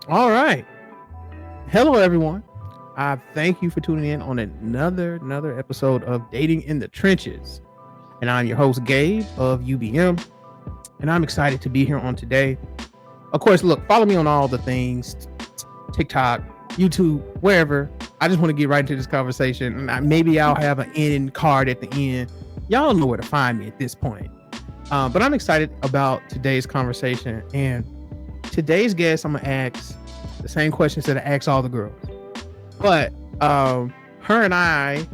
All right. Hello, everyone. I thank you for tuning in on another episode of Dating in the Trenches. And I'm your host, Gabe of UBM. And I'm excited to be here on today. Of course, look, follow me on all the things, TikTok, YouTube, wherever. I just want to get right into this conversation. And maybe I'll have an end card at the end. Y'all know where to find me at this point. But I'm excited about today's conversation. And today's guest, I'm going to ask the same questions that I ask all the girls. But her and I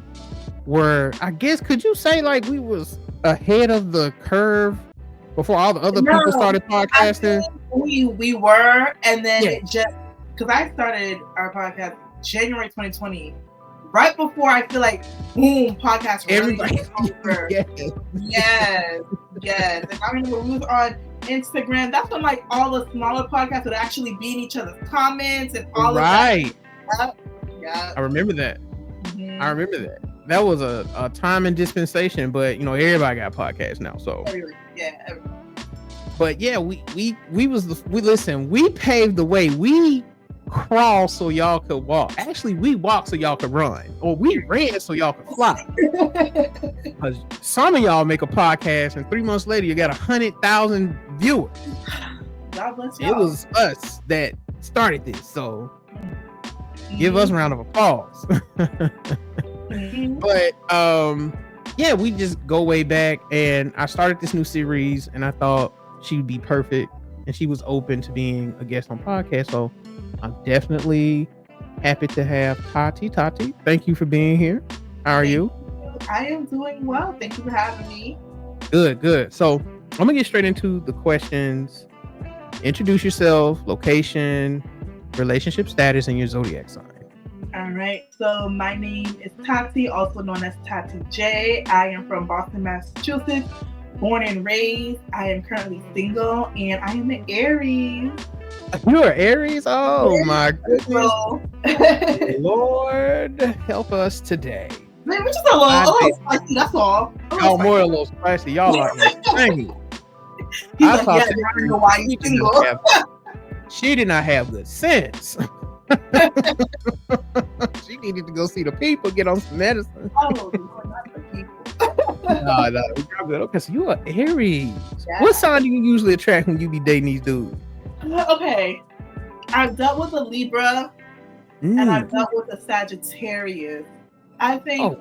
were, I guess, could you say like we was ahead of the curve before all the other people started podcasting? We were, and then it just, because I started our podcast January 2020, right before I feel like boom, podcast really over. Yes. And I remember we was on Instagram. That's when like all the smaller podcasts would actually be in each other's comments and all of that. Yeah. I remember that. Mm-hmm. I remember that. That was a time and dispensation, but you know everybody got podcasts now. So everybody. But yeah, we listen. We paved the way. We crawl so y'all could walk. Actually, we walk so y'all could run, or we ran so y'all could fly. Because some of y'all make a podcast, and 3 months later, you got 100,000 viewers. God bless y'all. It was us that started this, so give us a round of applause. But yeah, we just go way back, and I started this new series, and I thought she would be perfect, and she was open to being a guest on podcast. So I'm definitely happy to have Thati. Thati, thank you for being here. How are you? I am doing well. Thank you for having me. Good. So I'm gonna get straight into the questions. Introduce yourself, location, relationship status, and your zodiac sign. All right. So my name is Thati, also known as Thati J. I am from Boston, Massachusetts. Born and raised. I am currently single, and I am an Aries. You're an Aries? Oh my goodness. Lord, help us today. Man, we're just a little spicy, that's all. Y'all more a little spicy. Y'all are insane. He's like, I don't know why you single. She did not have the sense. She needed to go see the people, get on some medicine. Oh, not the people. No, you're good. Okay, so you are Aries. Yeah. What sign do you usually attract when you be dating these dudes? Okay, I've dealt with a Libra and I've dealt with a Sagittarius. I think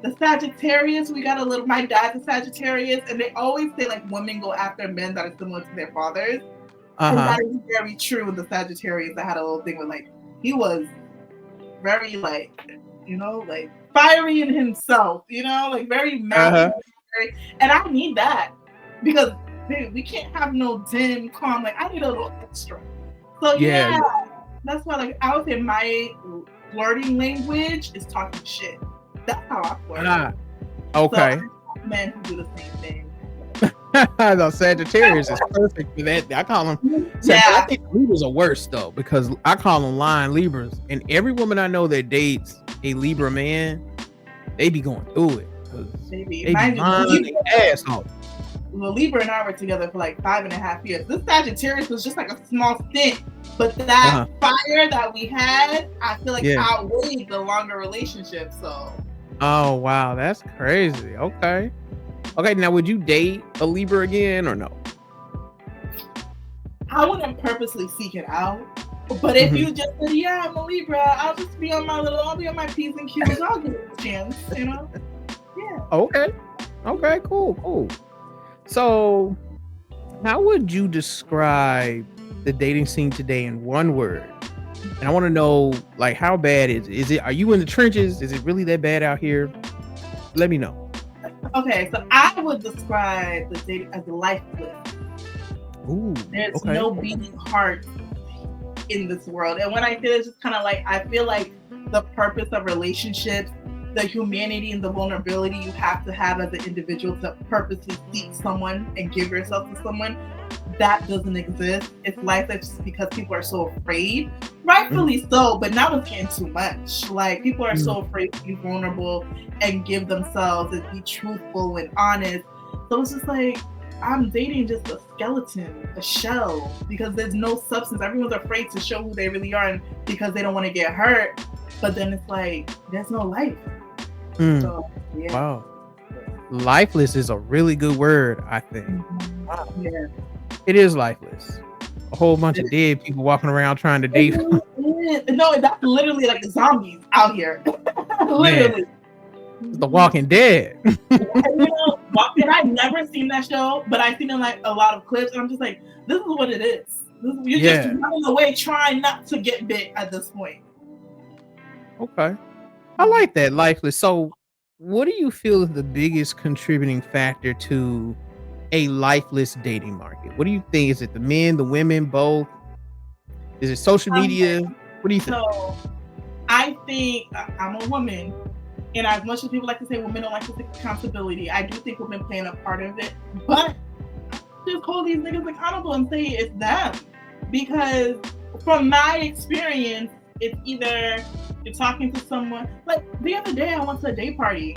the Sagittarius, my dad's a Sagittarius, and they always say like women go after men that are similar to their fathers. And that is very true with the Sagittarius. I had a little thing with like, he was very like, like fiery in himself, like very mad. And I need that because babe, we can't have no dim, calm. Like I need a little extra. So yeah, that's why like I would say my flirting language is talking shit. That's how I flirt. Okay. So men who do the same thing. No, Sagittarius is perfect for that. I call them. I think Libras are worse though because I call them lying Libras, and every woman I know that dates a Libra man, they be going through it. They be lying their ass off. Well, Libra and I were together for like 5.5 years. This Sagittarius was just like a small stint, but that fire that we had, I feel like outweighed the longer relationship. So. Oh wow, that's crazy. Okay, now would you date a Libra again or no? I wouldn't purposely seek it out, but if you just said, "Yeah, I'm a Libra," I'll just be on I'll be on my P's and Q's. I'll give it a chance, Yeah. Okay. Cool. So, how would you describe the dating scene today in one word? And I want to know, like, how bad is it? Are you in the trenches? Is it really that bad out here? Let me know. Okay, so I would describe the dating as lifeless. Ooh, there's no beating heart in this world. And when I say this, it's kind of like, I feel like the purpose of relationships, the humanity and the vulnerability you have to have as an individual to purposely seek someone and give yourself to someone, that doesn't exist. It's lifeless because people are so afraid, rightfully so, but now it's getting too much. Like, people are so afraid to be vulnerable and give themselves and be truthful and honest. So it's just like, I'm dating just a skeleton, a shell, because there's no substance. Everyone's afraid to show who they really are, and because they don't want to get hurt. But then it's like there's no life. So yeah. Wow. Lifeless is a really good word, I think. Wow. Yeah. It is lifeless. A whole bunch of dead people walking around trying to date. No, that's literally like zombies out here. Literally. It's The Walking Dead. And I've never seen that show, but I've seen in like a lot of clips, and I'm just like, this is what it is. You're just running away, trying not to get bit at this point. Okay. I like that, lifeless. So what do you feel is the biggest contributing factor to a lifeless dating market? What do you think? Is it the men, the women, both? Is it social media? What do you think? So I think I'm a woman, and as much as people like to say women don't like to take accountability, I do think women playing a part of it. But just hold these niggas accountable and say it's them. Because from my experience, it's either you're talking to someone. Like the other day, I went to a day party,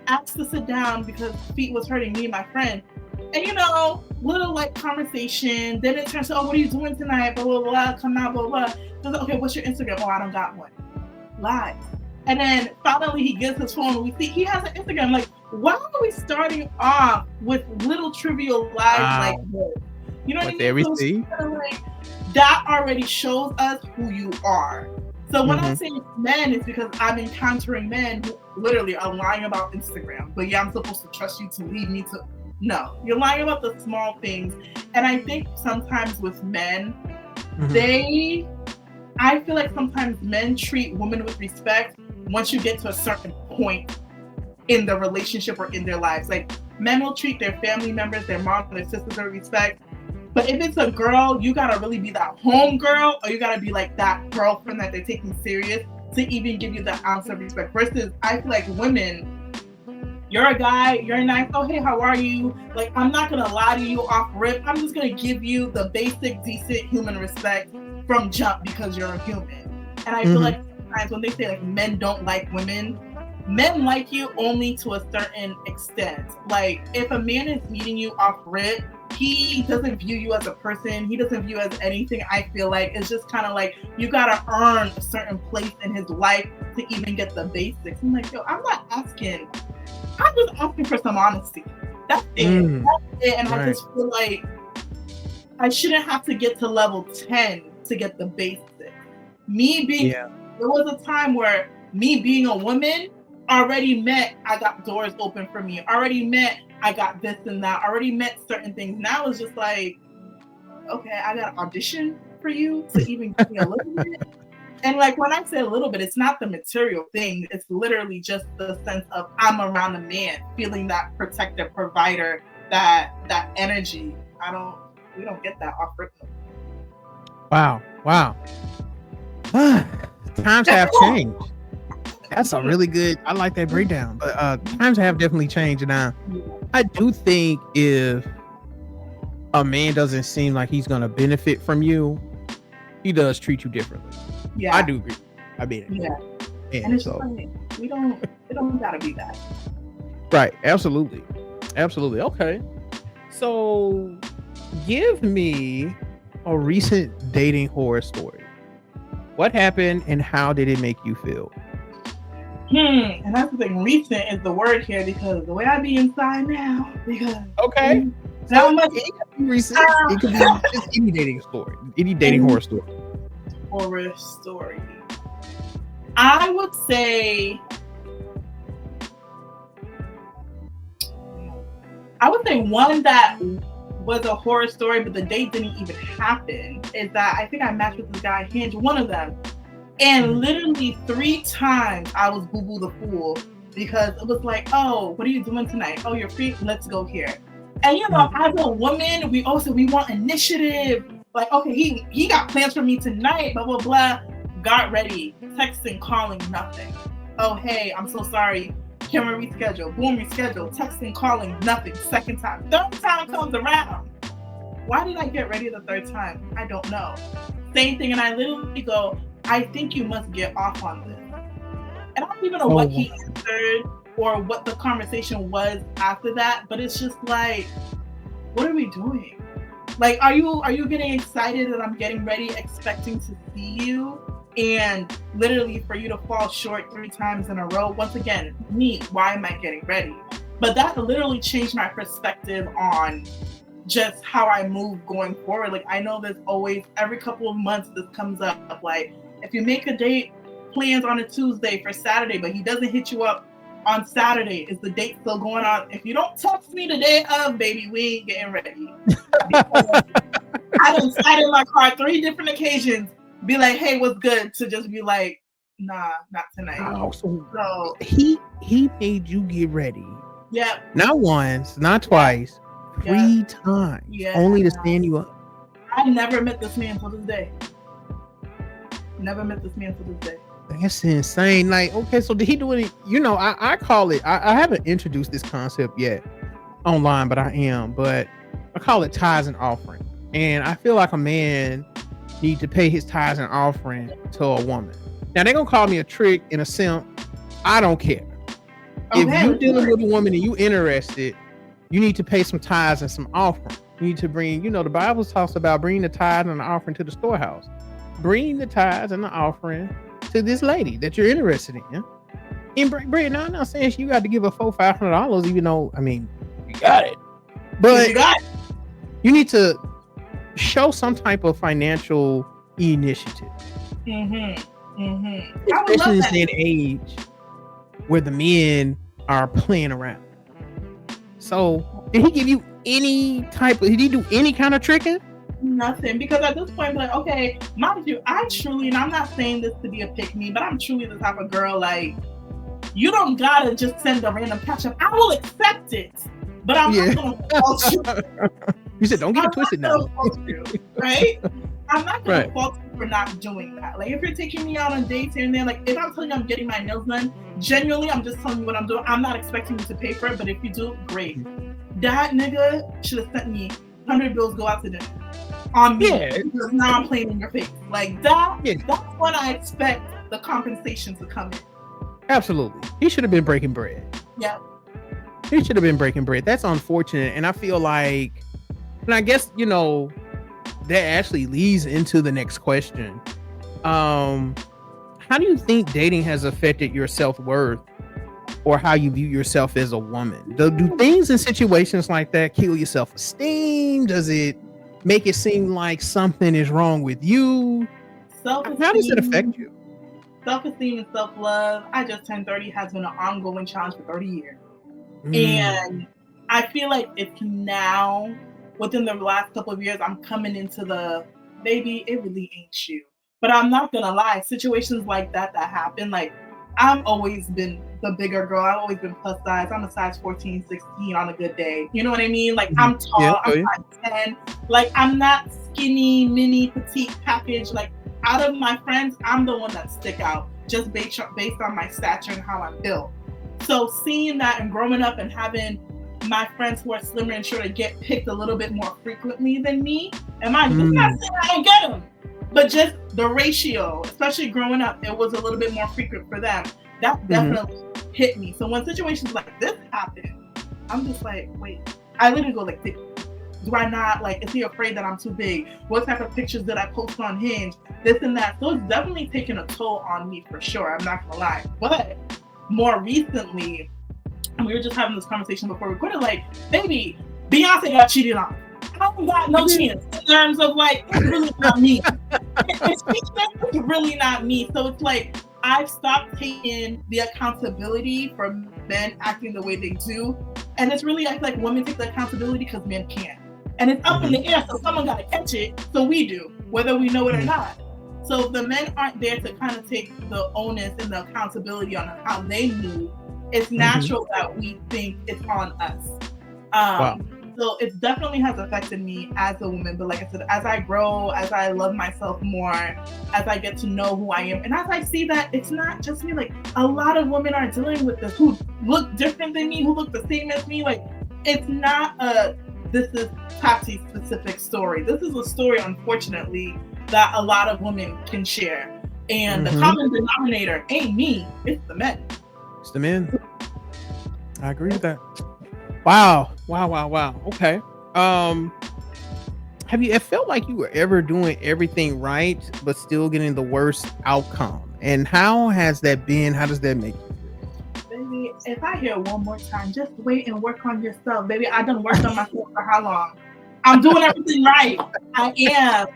asked to sit down because feet was hurting me and my friend. And little like conversation. Then it turns to, oh, what are you doing tonight? Blah, blah, blah, come out, blah, blah. So like, okay, what's your Instagram? Oh, I don't got one. Lies. And then finally he gets his phone and we see he has an Instagram. Like, why are we starting off with little trivial lies like this? You know what I mean? So like, that already shows us who you are. So when I say men, it's because I'm encountering men who literally are lying about Instagram. But yeah, I'm supposed to trust you to lead me to... No, you're lying about the small things. And I think sometimes with men, I feel like sometimes men treat women with respect once you get to a certain point in the relationship or in their lives. Like men will treat their family members, their mom, their sisters with respect. But if it's a girl, you gotta really be that home girl, or you gotta be like that girlfriend that they're taking serious to even give you that ounce of respect. Versus, I feel like women, you're a guy, you're nice, oh hey, how are you? Like, I'm not gonna lie to you off rip. I'm just gonna give you the basic, decent human respect from jump because you're a human. And I feel like sometimes when they say like men don't like women, men like you only to a certain extent. Like, if a man is meeting you off rip, he doesn't view you as a person. He doesn't view you as anything. I feel like it's just kind of like you gotta earn a certain place in his life to even get the basics. I'm like, yo, I'm not asking. I'm just asking for some honesty. That's it. That's it. And I just feel like I shouldn't have to get to level 10 to get the basics. There was a time where me being a woman already meant I got doors open for me. Already meant I got this and that. Already meant certain things. Now it's just like, okay, I got to audition for you to even give me a little bit. And like when I say a little bit, it's not the material thing. It's literally just the sense of I'm around a man, feeling that protective provider, that energy. We don't get that off rhythm. Wow. Times have changed. That's a really good, I like that breakdown. But times have definitely changed. And I do think if a man doesn't seem like he's going to benefit from you, he does treat you differently. Yeah, I do agree. I mean, and it's so funny. It don't gotta be that. Right. Absolutely. Okay. So, give me a recent dating horror story. What happened and how did it make you feel? And that's the thing. Recent is the word here because the way I be inside now. Because how much it could be recent. It could be just any dating story, any dating horror story. Horror story. I would say one that was a horror story, but the date didn't even happen. Is that I think I matched with this guy, Hinge, one of them, and literally 3 times I was boo boo the fool because it was like, oh, what are you doing tonight? Oh, you're free. Let's go here. And as a woman, we want initiative. Like, okay, he got plans for me tonight, blah, blah, blah. Got ready, texting, calling, nothing. Oh, hey, I'm so sorry. Can we reschedule? Boom, reschedule. Texting, calling, nothing. Second time. Third time comes around. Why did I get ready the third time? I don't know. Same thing, and I literally go, I think you must get off on this. And I don't even know what he answered or what the conversation was after that, but it's just like, what are we doing? Like, are you getting excited that I'm getting ready, expecting to see you, and literally for you to fall short 3 times in a row? Once again, me, why am I getting ready? But that literally changed my perspective on just how I move going forward. Like, I know there's always, every couple of months, this comes up. Like, if you make a date plans on a Tuesday for Saturday, but he doesn't hit you up on Saturday, is the date still going on? If you don't text me the day of, baby, we ain't getting ready. I done sat in my car 3 different occasions, be like, hey, what's good? To just be like, nah, not tonight. Oh, so he made you get ready. Yeah. Not once, not twice, 3 times. Yeah. Only to stand you up. I never met this man till this day. Never met this man till this day. That's insane. Like, okay, so did he do any? You know, I call it. I haven't introduced this concept yet online, but I am. But I call it tithes and offering, and I feel like a man need to pay his tithes and offering to a woman. Now they're gonna call me a trick and a simp. I don't care. Okay, if you're dealing with a woman and you interested, you need to pay some tithes and some offering. You need to bring. You know, the Bible talks about bringing the tithes and the offering to the storehouse. Bring the tithes and the offering to this lady that you're interested in. And Brett, now I'm not saying you got to give her $400-$500, even though, I mean, you got it. But you need to show some type of financial initiative. Especially in this day and age where the men are playing around. So, did he give you any type of, did he do any kind of tricking? Nothing, because at this point, like, okay, mind you, I truly, and I'm not saying this to be a pick me, but I'm truly the type of girl, like, you don't gotta just send a random catch up. I will accept it, but I'm not gonna fault you. You said don't get it twisted now. Right? I'm not gonna fault you for not doing that. Like, if you're taking me out on dates here and there, like, if I'm telling you I'm getting my nails done, genuinely, I'm just telling you what I'm doing. I'm not expecting you to pay for it, but if you do, great. That nigga should have sent me 100 bills, go out to dinner on me, because now I'm playing in your face. Like that, that's when I expect the compensation to come in. Absolutely. He should have been breaking bread. Yeah. He should have been breaking bread. That's unfortunate. And I feel like, and I guess, you know, that actually leads into the next question. How do you think dating has affected your self-worth or how you view yourself as a woman? Do things in situations like that kill your self-esteem? Does it make it seem like something is wrong with you? How does it affect you? Self-esteem and self-love, I just turned 30, has been an ongoing challenge for 30 years. And I feel like it's now, within the last couple of years, I'm coming into the, baby, it really ain't you. But I'm not gonna lie, situations like that happen, like, I've always been the bigger girl. I've always been plus size. I'm a size 14, 16 on a good day. You know what I mean? Like, I'm tall, I'm 5'10". Like, I'm not skinny, mini, petite package. Like, out of my friends, I'm the one that stick out just based on my stature and how I'm built. So seeing that and growing up and having my friends who are slimmer and shorter get picked a little bit more frequently than me, and mind you, it's not saying I don't get them, but just the ratio, especially growing up, it was a little bit more frequent for them. That definitely hit me. So when situations like this happen, I'm just like, wait, I literally go like, do I not, like, is he afraid that I'm too big? What type of pictures did I post on Hinge? This and that. So it's definitely taken a toll on me for sure. I'm not gonna lie. But more recently, and we were just having this conversation before we recorded, like, baby, Beyonce got cheated on. I don't got no chance in terms of, like, it's really not me. It's really not me. So it's like, I've stopped taking the accountability for men acting the way they do. And it's really, I feel like women take the accountability because men can't. And it's up in the air, so someone got to catch it. So we do, whether we know it or not. So the men aren't there to kind of take the onus and the accountability on how they move. It's natural that we think it's on us. So it definitely has affected me as a woman. But like I said, as I grow, as I love myself more, as I get to know who I am, and as I see that it's not just me, like a lot of women are dealing with this who look different than me, who look the same as me. Like, it's not this is Thati specific story. This is a story, unfortunately, that a lot of women can share. And the common denominator ain't me, it's the men. It's the men. I agree with that. Wow. Okay. Um, have you it felt like you were ever doing everything right, but still getting the worst outcome? And how has that been? How does that make you Baby, if I hear one more time, just wait and work on yourself. Baby, I done worked on myself for how long? I'm doing everything right. I am.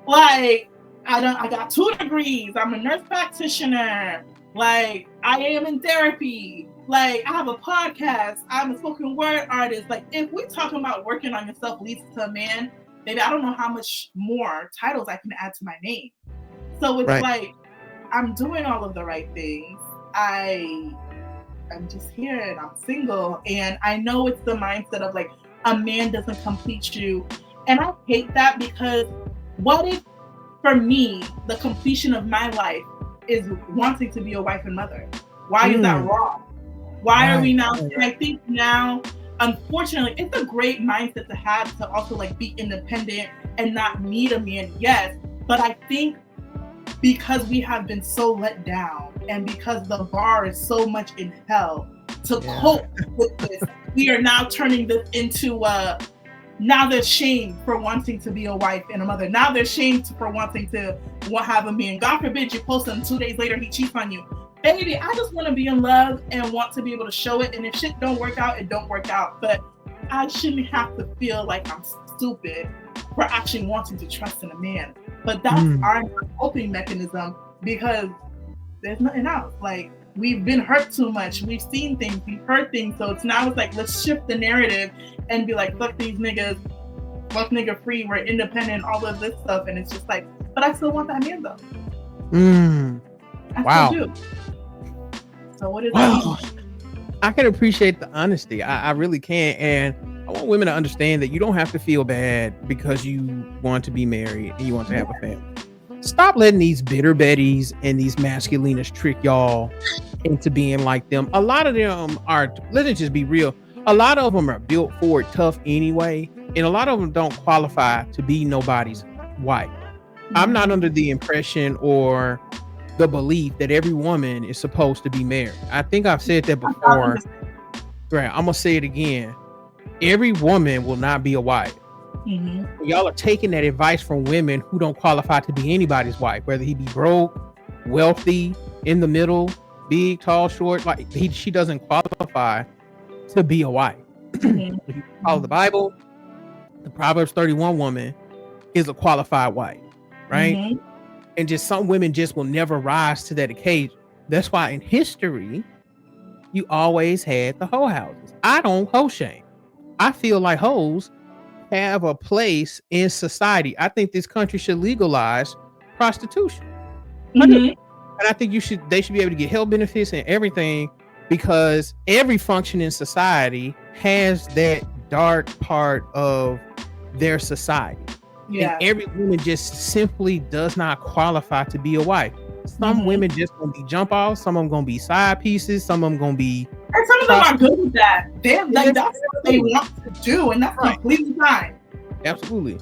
Like, I got 2 degrees. I'm a nurse practitioner. Like, I am in therapy. Like, I have a podcast. I'm a spoken word artist. Like, if we talking about working on yourself leads to a man, baby, I don't know how much more titles I can add to my name. So it's right? like I'm doing all of the right things. I'm just here and I'm single. And I know it's the mindset of like a man doesn't complete you. And I hate that because what if for me, the completion of my life is wanting to be a wife and mother? Why is that wrong? Why are we now? And I think now, unfortunately, it's a great mindset to have to also like be independent and not need a man. Yes. But I think because we have been so let down and because the bar is so much in hell to cope with this, we are now turning this into now there's shame for wanting to be a wife and a mother. Now there's shame for wanting to have a man. God forbid you post him 2 days later, he cheats on you. Baby, I just want to be in love and want to be able to show it. And if shit don't work out, it don't work out. But I shouldn't have to feel like I'm stupid for actually wanting to trust in a man. But that's our coping mechanism because there's nothing else. Like, we've been hurt too much. We've seen things, we've heard things. So it's like, let's shift the narrative and be like, fuck these niggas, fuck nigga free, we're independent, all of this stuff. And it's just like, but I still want that man though. I still do. So what is that? I can appreciate the honesty. I really can. And I want women to understand that you don't have to feel bad because you want to be married and you want to have a family. Stop letting these bitter betties and these masculinists trick y'all into being like them. A lot of them are, let's just be real, a lot of them are built for it tough anyway. And a lot of them don't qualify to be nobody's wife. I'm not under the impression or the belief that every woman is supposed to be married. I think I've said that before. Right, I'm gonna say it again. Every woman will not be a wife. Y'all are taking that advice from women who don't qualify to be anybody's wife, whether he be broke, wealthy, in the middle, big, tall, short. Like she doesn't qualify to be a wife. If you follow the Bible, the Proverbs 31 woman is a qualified wife, right? And just some women just will never rise to that occasion. That's why in history, you always had the hoe houses. I don't hoe shame. I feel like hoes have a place in society. I think this country should legalize prostitution. I do. And I think they should be able to get health benefits and everything because every function in society has that dark part of their society. And every woman just simply does not qualify to be a wife. Some women just gonna be jump offs, some of them gonna be side pieces, some of them gonna be, and some of them are good with that. They're like, that's what they want to do, and that's completely fine. Absolutely.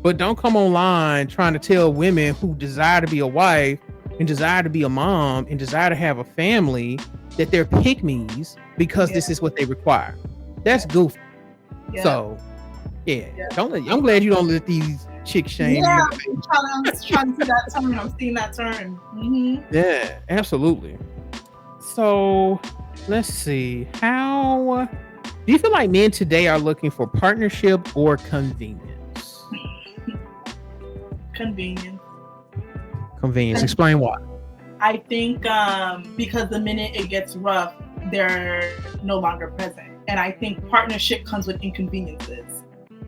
But don't come online trying to tell women who desire to be a wife and desire to be a mom and desire to have a family that they're pick-me's because this is what they require. That's goofy. So I'm glad you don't let these chicks shame you. I'm trying to see that turn. I'm seeing that turn. Yeah, absolutely. So let's see. How do you feel like men today are looking for partnership or convenience? Convenience. Explain why. I think because the minute it gets rough, they're no longer present. And I think partnership comes with inconveniences.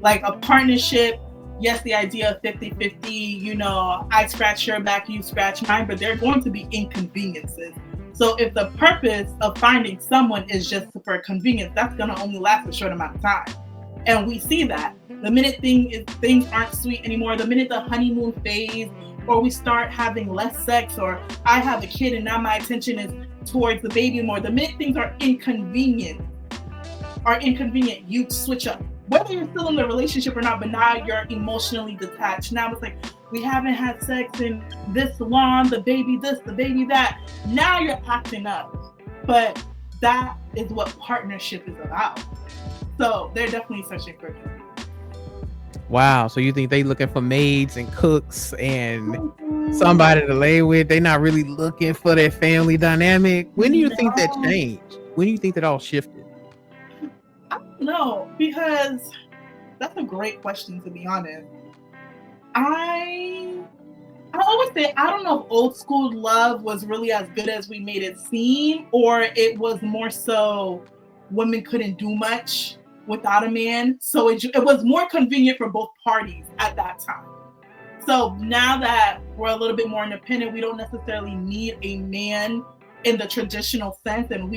Like a partnership, yes, the idea of 50-50, I scratch your back, you scratch mine, but there are going to be inconveniences. So if the purpose of finding someone is just for convenience, that's going to only last a short amount of time. And we see that. The minute things aren't sweet anymore, the minute the honeymoon phase, or we start having less sex, or I have a kid and now my attention is towards the baby more, the minute things are inconvenient, you switch up. Whether you're still in the relationship or not, but now you're emotionally detached. Now it's like, we haven't had sex in this long, the baby this, the baby that. Now you're acting up. But that is what partnership is about. So they're definitely searching for it. Wow. So you think they looking for maids and cooks and Mhm. somebody to lay with? They not really looking for that family dynamic. When do you think that No, changed? When do you think that all shifted? I don't know, because that's a great question, to be honest. I I always say I don't know if old school love was really as good as we made it seem, or it was more so women couldn't do much without a man. So it was more convenient for both parties at that time. So now that we're a little bit more independent, we don't necessarily need a man in the traditional sense, and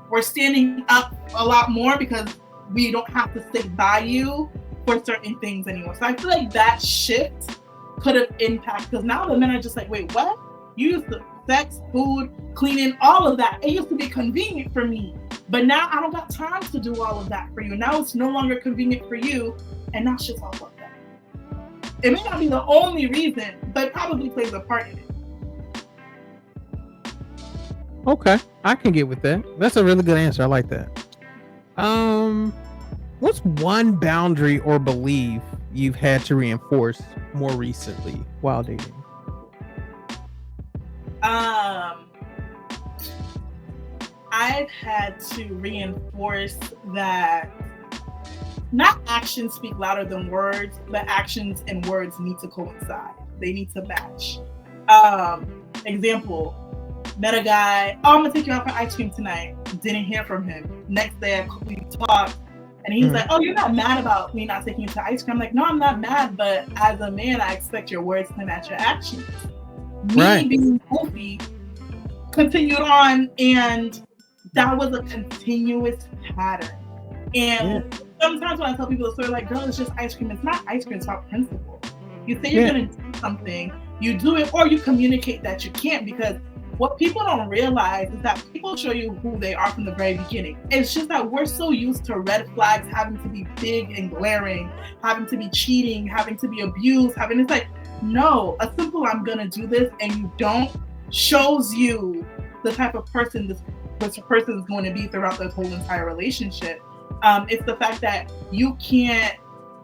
we're standing up a lot more because we don't have to stick by you for certain things anymore. So I feel like that shift could have impacted, because now the men are just like, wait, what? You used to sex, food, cleaning, all of that. It used to be convenient for me. But now I don't got time to do all of that for you. Now it's no longer convenient for you, and now shit's all fucked up. It may not be the only reason, but it probably plays a part in it. Okay, I can get with that. That's a really good answer. I like that. What's one boundary or belief you've had to reinforce more recently while dating? I've had to reinforce that not actions speak louder than words, but actions and words need to coincide. They need to match. Example, met a guy, oh, I'm gonna take you out for ice cream tonight. Didn't hear from him. Next day we talked, and he's like, oh, you're not mad about me not taking you to ice cream? I'm like, no, I'm not mad, but as a man, I expect your words to match your actions. Me being goofy continued on, and that was a continuous pattern. And sometimes when I tell people the story, like, girl, it's just ice cream. It's not ice cream, it's about principle. You say you're going to do something, you do it, or you communicate that you can't, because what people don't realize is that people show you who they are from the very beginning. It's just that we're so used to red flags having to be big and glaring, having to be cheating, having to be abused, it's like, no, a simple I'm going to do this and you don't shows you the type of person this person is going to be throughout the whole entire relationship. It's the fact that you can't,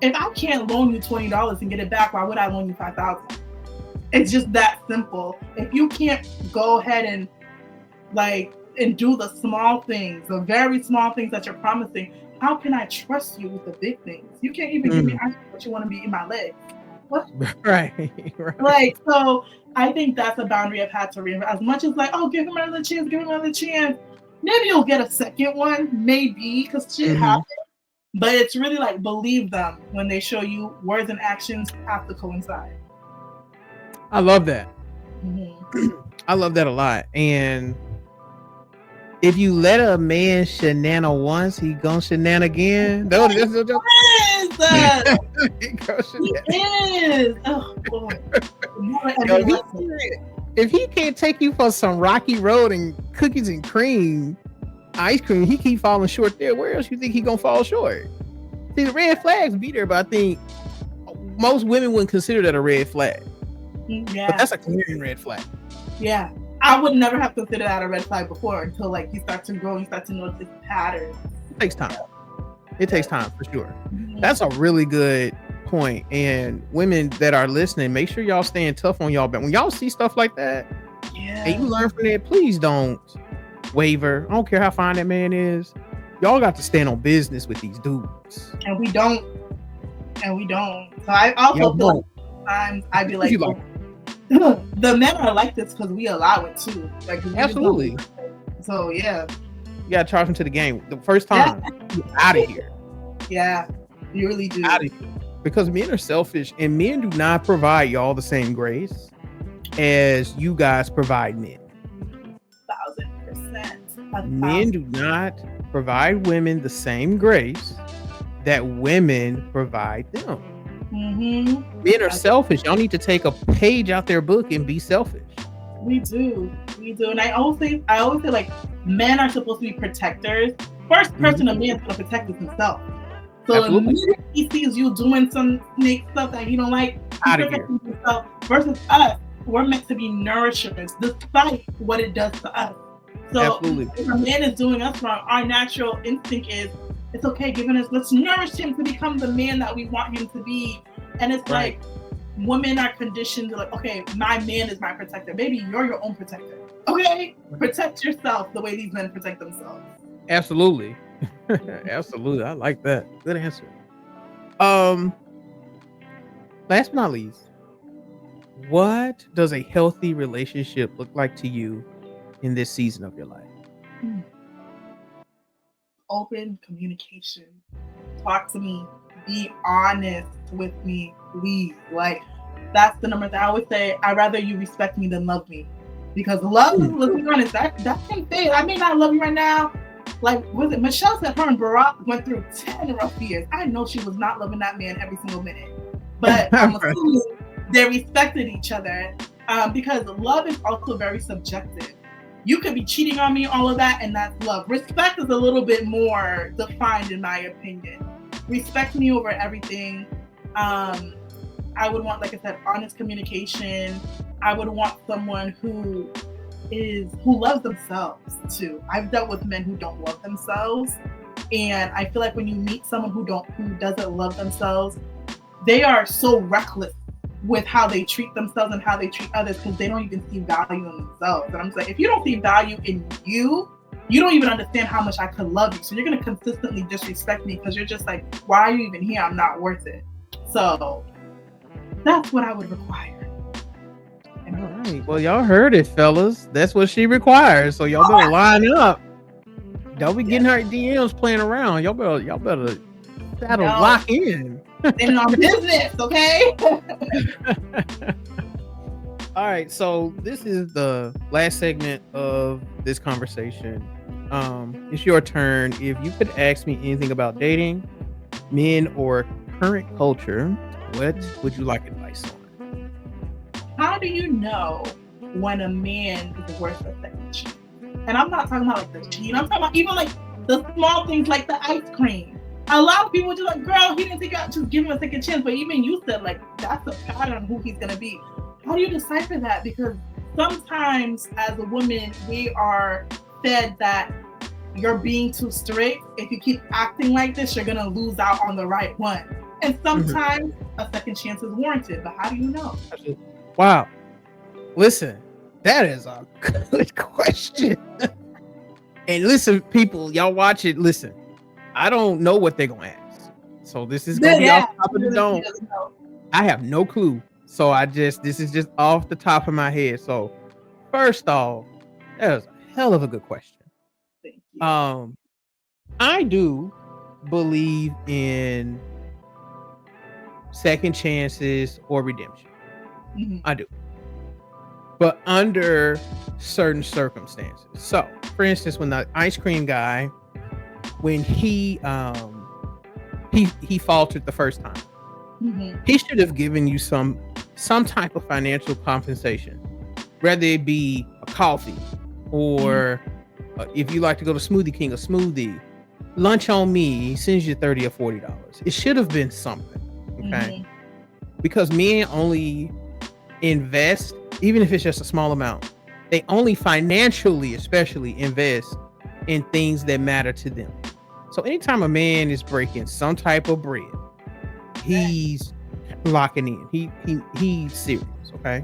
if I can't loan you $20 and get it back, why would I loan you $5,000? It's just that simple. If you can't go ahead and do the small things, the very small things that you're promising, how can I trust you with the big things? You can't even give me ice cream, but you want to be in my legs. What? Right. So I think that's a boundary I've had to reinforce. As much as give him another chance, maybe you'll get a second one, maybe, because shit happens. But it's really believe them when they show you words and actions have to coincide. I love that. I love that a lot. And if you let a man shenana once, he gonna shenana again. He is. Oh, boy. If he can't take you for some rocky road and cookies and cream, ice cream, he keep falling short there. Where else you think he gonna fall short? See, the red flags be there, but I think most women wouldn't consider that a red flag. Yeah. But that's a clear red flag. Yeah. I would never have considered that a red flag before until you start to grow, you start to notice patterns. It takes time. It takes time for sure. That's a really good point. And women that are listening, make sure y'all staying tough on y'all. But when y'all see stuff like that, and you learn from it, please don't waver. I don't care how fine that man is. Y'all got to stand on business with these dudes. And we don't. So I also feel like sometimes I'd be like, the men are like this because we allow it too. Absolutely. So yeah. You gotta charge them to the game. The first time, you're out of here. Yeah, you really do. Out of here. Because men are selfish, and men do not provide y'all the same grace as you guys provide men. 1,000%. Men do not provide women the same grace that women provide them. Men are selfish. Y'all need to take a page out their book and be selfish. We do, and I always say men are supposed to be protectors. First person a man's gonna protect is himself. So the minute he sees you doing some snake stuff that he don't like, he protects himself. Versus us, we're meant to be nourishers, despite what it does to us. So if a man is doing us wrong, our natural instinct is, it's okay, let's nourish him to become the man that we want him to be. And it's Right. like women are conditioned to like, okay, my man is my protector. Baby, you're your own protector. Okay? Protect yourself the way these men protect themselves. Absolutely. Absolutely. I like that. Good answer. Um, Last but not least, what does a healthy relationship look like to you in this season of your life? Open communication. Talk to me. Be honest with me, please. Like, that's the number that I always say. I'd rather you respect me than love me. Because love, Mm. let's be honest, that can fade. I may not love you right now. Like, was it Michelle said her and Barack went through 10 rough years. I know she was not loving that man every single minute. But I'm assuming they respected each other, because love is also very subjective. You could be cheating on me, all of that, and that's love. Respect is a little bit more defined, in my opinion. Respect me over everything. I would want, like I said, honest communication. I would want someone who loves themselves too. I've dealt with men who don't love themselves, and I feel like when you meet someone who doesn't love themselves, they are so reckless with how they treat themselves and how they treat others because they don't even see value in themselves. And I'm just like, if you don't see value in you, you don't even understand how much I could love you. So you're going to consistently disrespect me because you're just like, why are you even here? I'm not worth it. So that's what I would require. All right. Well, y'all heard it, fellas. That's what she requires. So y'all better line up. Don't be getting her DMs playing around. Y'all better that'll lock in. In our business, okay? All right, so this is the last segment of this conversation. It's your turn. If you could ask me anything about dating, men, or current culture, what would you like advice on? How do you know when a man is worth a second chance? And I'm not talking about like the cheat. I'm talking about even like the small things like the ice cream. A lot of people just like, girl, he didn't take out, just give him a second chance. But even you said like that's a pattern who he's gonna be. How do you decipher that? Because sometimes as a woman, we are fed that you're being too strict. If you keep acting like this, you're gonna lose out on the right one. And sometimes a second chance is warranted. But how do you know? Wow. Listen, that is a good question. And listen, people, y'all watch it. Listen, I don't know what they're gonna ask, so this is gonna be off the top of the dome. I have no clue, so this is just off the top of my head. So first off, that was a hell of a good question. Thank you. I do believe in second chances or redemption. I do, but under certain circumstances. So, for instance, when the ice cream guy, when he faltered the first time, he should have given you some type of financial compensation, whether it be a coffee or if you like to go to Smoothie King, a smoothie, lunch on me, he sends you $30 or $40. It should have been something, okay? Because men only invest, even if it's just a small amount, they only financially, especially, invest in things that matter to them. So anytime a man is breaking some type of bread, he's locking in. He's serious, okay?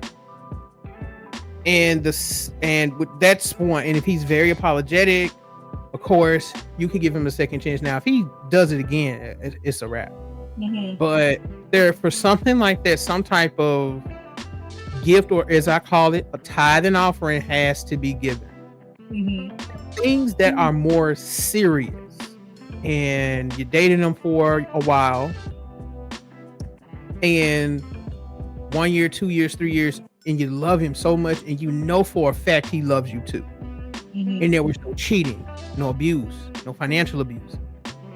And with that's one. And if he's very apologetic, of course, you can give him a second chance. Now, if he does it again, it's a wrap. But for something like that, some type of gift, or as I call it, a tithe and offering, has to be given. Things that are more serious, and you're dating them for a while, and 1 year, 2 years, 3 years, and you love him so much, and you know for a fact he loves you too. And there was no cheating, no abuse, no financial abuse.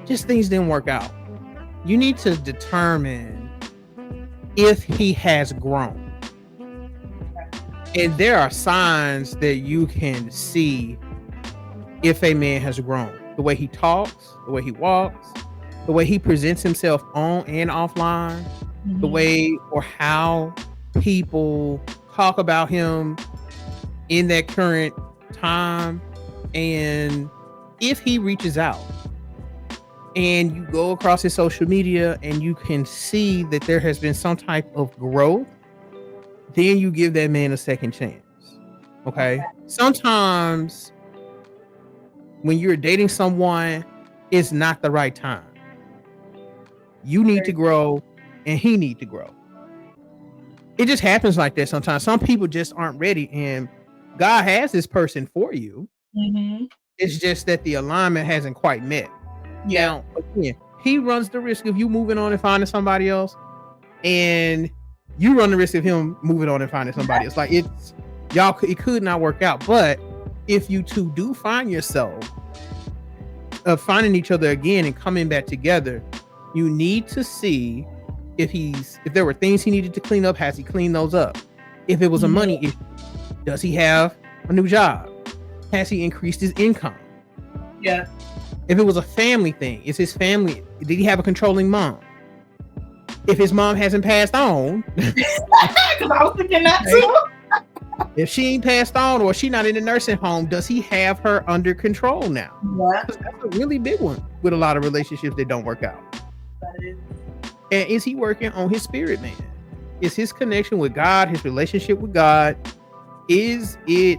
Just things didn't work out. You need to determine if he has grown. And there are signs that you can see if a man has grown. The way he talks, the way he walks, the way he presents himself on and offline, the way or how people talk about him in that current time. And if he reaches out, and you go across his social media and you can see that there has been some type of growth, then you give that man a second chance. Okay. Sometimes when you're dating someone, it's not the right time. You need to grow and he need to grow. It just happens like that sometimes. Some people just aren't ready, and God has this person for you. Mm-hmm. It's just that the alignment hasn't quite met. Yeah. Now, again, he runs the risk of you moving on and finding somebody else, and you run the risk of him moving on and finding somebody else. Like it could not work out. But if you two do find yourself finding each other again and coming back together, you need to see if there were things he needed to clean up, has he cleaned those up? If it was a money issue, does he have a new job? Has he increased his income? Yeah. If it was a family thing, did he have a controlling mom? If his mom hasn't passed on, because I was thinking that too. If she ain't passed on or she not in the nursing home, does he have her under control now? Yeah. That's a really big one with a lot of relationships that don't work out. That is. And is he working on his spirit, man? Is his connection with God, his relationship with God, is it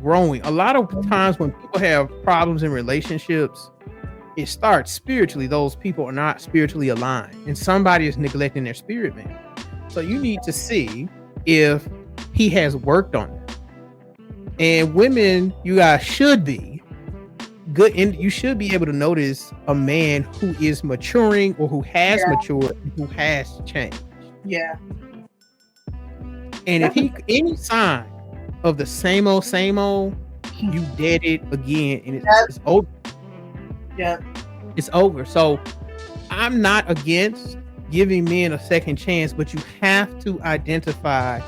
growing? A lot of times when people have problems in relationships, it starts spiritually. Those people are not spiritually aligned, and somebody is neglecting their spirit, man. So you need to see if he has worked on it. And women, you guys should be good, and you should be able to notice a man who is maturing or who has matured, who has changed. Yeah. And if any sign of the same old, you did it again, and it's over. Yeah. It's over. So I'm not against giving men a second chance, but you have to identify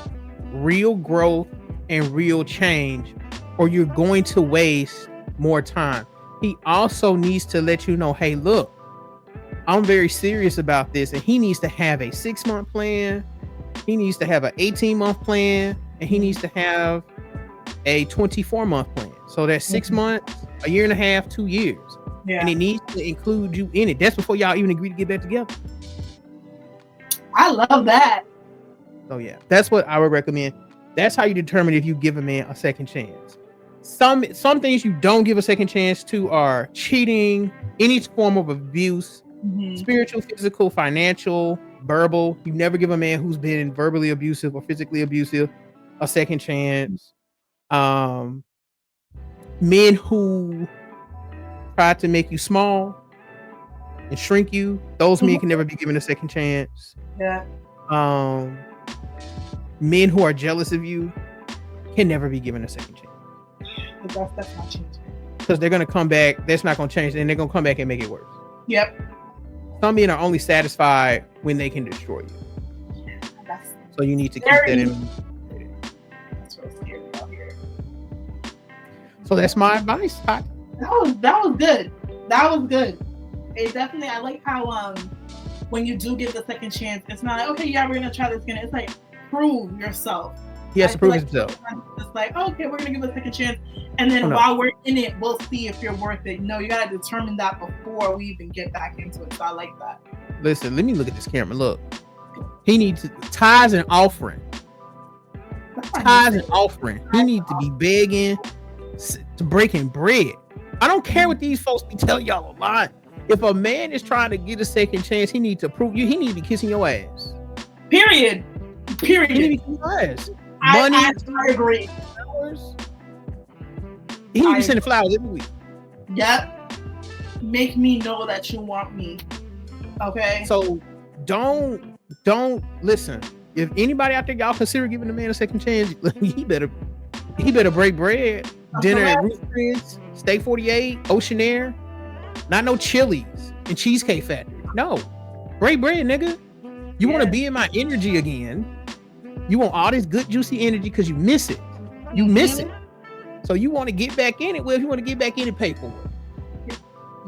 real growth and real change, or you're going to waste more time. He also needs to let you know, hey, look, I'm very serious about this, and he needs to have a 6-month plan. He needs to have an 18-month plan, and he needs to have a 24-month plan. So that's 6 months, a year and a half, 2 years. Yeah. And it needs to include you in it. That's before y'all even agree to get back together. I love that. So yeah, that's what I would recommend. That's how you determine if you give a man a second chance. Some things you don't give a second chance to are cheating, any form of abuse, spiritual, physical, financial, verbal. You never give a man who's been verbally abusive or physically abusive a second chance. Men who try to make you small and shrink you, those men can never be given a second chance. Yeah. Men who are jealous of you can never be given a second chance. That's not changing. Because they're gonna come back, that's not gonna change, and they're gonna come back and make it worse. Yep. Some men are only satisfied when they can destroy you. So you need to keep that in mind. That's real scary out here. So that's my advice, Thati. That was good. That was good. It definitely, I like how when you do give the second chance, it's not like, okay, yeah, we're gonna try this again. It's like, prove yourself. He has to prove himself. It's like, okay, we're gonna give it a second chance, and then while we're in it, we'll see if you're worth it. No, you gotta determine that before we even get back into it. So I like that. Listen, let me look at this camera. Look, he needs tithes and offering. Tithes and offering. He needs to be begging, to breaking bread. I don't care what these folks be telling y'all a lot. If a man is trying to get a second chance, he needs to prove you. He needs to be kissing your ass. Period. He needs to be kissing your ass. Money. I agree. He needs to be sending flowers every week. Yep. Make me know that you want me. Okay. So don't listen. If anybody out there, y'all consider giving a man a second chance, he better break bread. Dinner at Ruth Chris, Steak 48, Ocean Air. Not no Chili's and Cheesecake Factory. No. Break bread, nigga. You want to be in my energy again. You want all this good, juicy energy because you miss it. You miss it. So you want to get back in it. Well, if you want to get back in it, pay for it.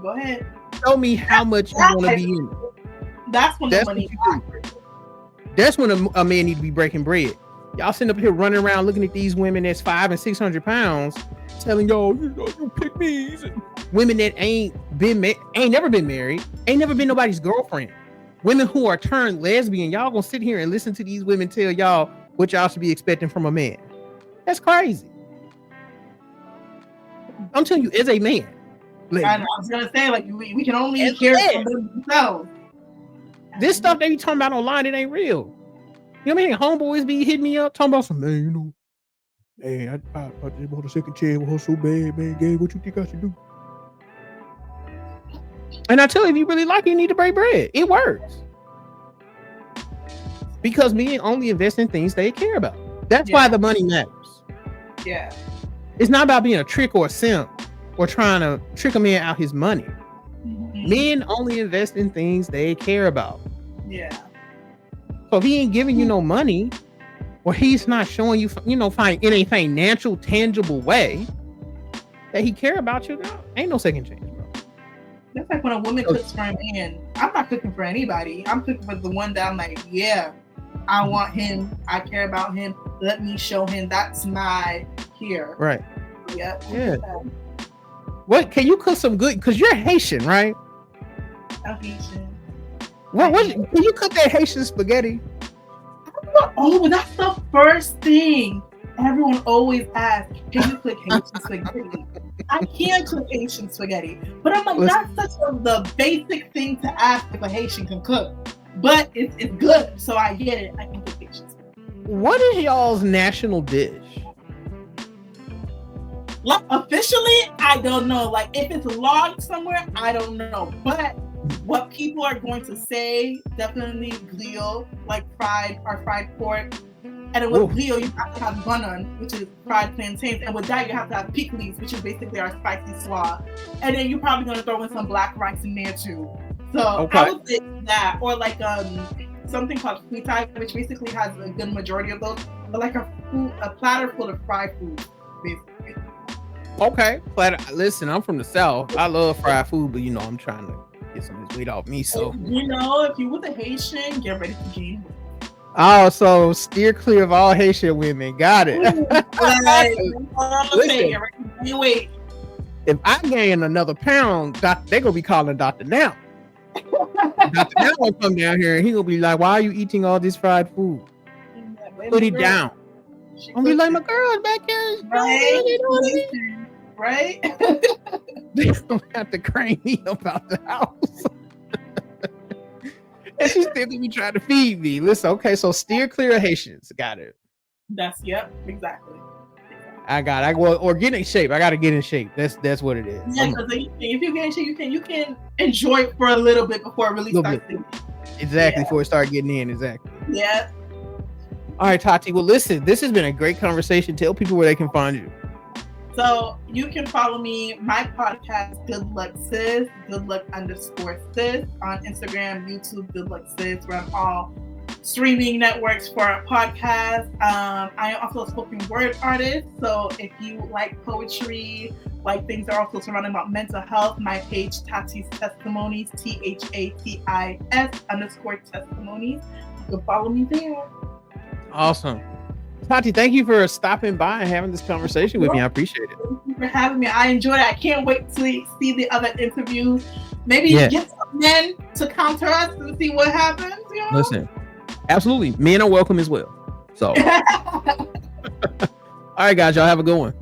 Go ahead. Show me how much you want to be in it. That's when the money. That's when a man needs to be breaking bread. Y'all sitting up here running around looking at these women that's 500 and 600 pounds, telling y'all, you pick me. Women that ain't never been married, ain't never been nobody's girlfriend. Women who are turned lesbian. Y'all gonna sit here and listen to these women tell y'all what y'all should be expecting from a man. That's crazy. I'm telling you, as a man. I was gonna say, like, we can only hear it from themselves. This stuff they be talking about online, it ain't real. You know what I mean? Homeboys be hitting me up talking about some, man, hey, I just bought a second chair with her so bad, man. Gabe, what you think I should do? And I tell you, if you really like it, you need to break bread. It works. Because men only invest in things they care about. That's why the money matters. Yeah. It's not about being a trick or a simp or trying to trick a man out his money. Mm-hmm. Men only invest in things they care about. Yeah. So if he ain't giving you no money, or he's not showing you, find in a financial, tangible way that he care about you, no, ain't no second chance, bro. That's like when a woman cooks for a man. I'm not cooking for anybody. I'm cooking for the one that I'm like, yeah, I want him. I care about him. Let me show him that's my here. Right. Yeah. What can you cook some good? Because you're Haitian, right? I'm Haitian. What can you cook that Haitian spaghetti? Oh, that's the first thing everyone always asks. Can you cook Haitian spaghetti? I can't cook Haitian spaghetti, but I'm like, that's such the basic thing to ask if a Haitian can cook. But it's good, so I get it. I can cook Haitian spaghetti. What is y'all's national dish? Like, officially, I don't know. Like, if it's logged somewhere, I don't know. But what people are going to say, definitely glio, like fried pork. And then with glio, you have to have banan, which is fried plantains. And with that, you have to have pickles, which is basically our spicy slaw. And then you're probably going to throw in some black rice in there too. So I would say that. Or like something called Thati, which basically has a good majority of those. But like a platter full of fried food, basically. Okay. Platter. Listen, I'm from the South. I love fried food, but I'm trying to get some of this weight off me. So if you with a Haitian, get ready to gain. Oh, so steer clear of all Haitian women. Got it. Listen, wait. If I gain another pound, they're gonna be calling Dr. Now. Dr. Now will come down here and he gonna be like, "Why are you eating all this fried food? Put it down." I'm gonna be like, "My girl's back here." Right? They don't have to crane me about the house. And she's still gonna be trying to feed me. Listen, okay, so steer clear of Haitians. Got it. Exactly. I got it. Or get in shape. I gotta get in shape. That's what it is. Yeah, because if you get in shape, you can enjoy it for a little bit before it really starts. Exactly, before it starts getting in. Exactly. Yeah. All right, Thati. Well, listen, this has been a great conversation. Tell people where they can find you. So you can follow me, my podcast, Good Luck Sis, _sis on Instagram, YouTube, Good Luck Sis. We're on all streaming networks for our podcast. I am also a spoken word artist. So if you like poetry, like things that are also surrounding about mental health, my page, Thati's Testimonies, THATIS _testimonies. You can follow me there. Awesome. Thati, thank you for stopping by and having this conversation with me. I appreciate it. Thank you for having me. I enjoyed it. I can't wait to see the other interviews. Maybe get some men to counter us and see what happens. Listen, absolutely. Men are welcome as well. So, all right, guys, y'all have a good one.